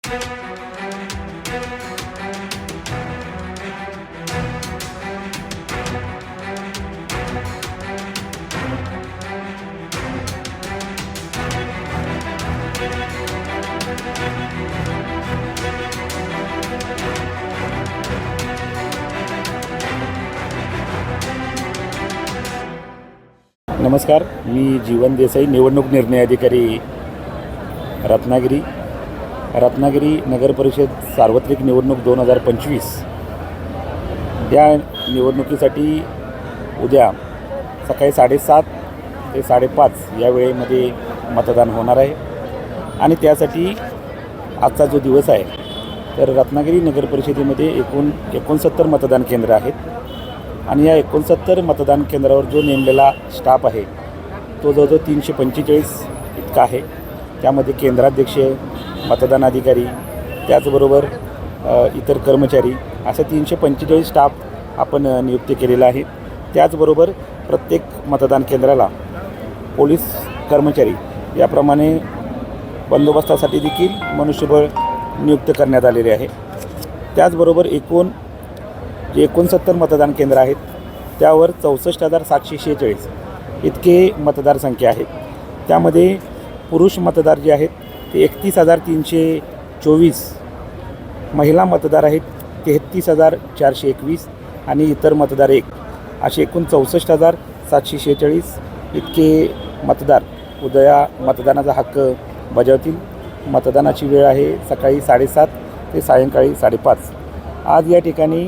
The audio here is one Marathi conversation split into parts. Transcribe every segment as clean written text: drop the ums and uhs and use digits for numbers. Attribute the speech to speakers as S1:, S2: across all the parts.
S1: नमस्कार, मी जीवन देसाई, निवडणूक निर्णय अधिकारी रत्नागिरी. रत्नागिरी नगर परिषद सार्वत्रिक निवडणूक 2025 या निवडणुकीसाठी उद्या सकाळी 7:30 ते 5:30 या वेळेमध्ये मतदान होणार आहे. आणि त्यासाठी आजचा जो दिवस आहे, तर रत्नागिरी नगर परिषदेमध्ये एकूण 69 मतदान केंद्र आहेत. आणि या 69 मतदान केंद्रावर जो नेमलेला स्टाफ आहे तो जवळजवळ 345 इतका आहे. त्यामध्ये केंद्राध्यक्ष, मतदान अधिकारी, त्याचबरोबर इतर कर्मचारी असा 345 स्टाफ आपण नियुक्त केलेला आहे. त्याचबरोबर प्रत्येक मतदान केंद्राला पोलीस कर्मचारी याप्रमाणे बंदोबस्तासाठी देखील मनुष्यबळ नियुक्त करण्यात आलेले आहे. त्याचबरोबर एकूण जे 69 मतदान केंद्र आहेत त्यावर 64,746 इतके मतदारसंख्या आहेत. त्यामध्ये पुरुष मतदार जे आहेत ते 31,324, महिला मतदार आहेत 33,421 आणि इतर मतदार असे एकूण 64,746 इतके मतदार उद्या मतदानाचा हक्क बजावतील. मतदानाची वेळ आहे सकाळी 7:30 ते सायंकाळी 5:30. आज या ठिकाणी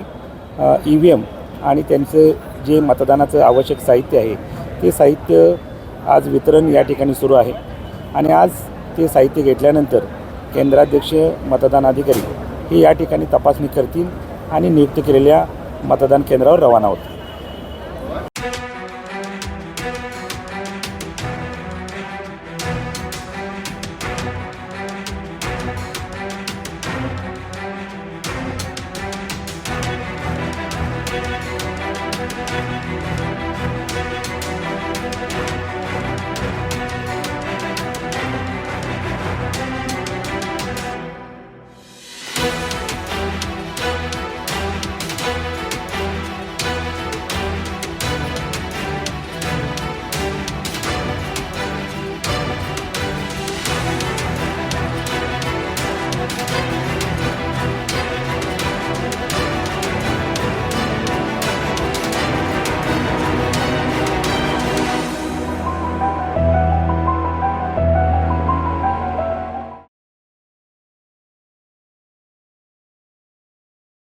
S1: EVM आणि त्यांचं जे मतदानाचं आवश्यक साहित्य आहे ते साहित्य आज वितरण या ठिकाणी सुरू आहे. आणि आज ते साहित्य घेतल्यानंतर केंद्राध्यक्ष, मतदान अधिकारी हे या ठिकाणी तपासणी करतील आणि नियुक्त केलेल्या मतदान केंद्रावर रवाना होतील.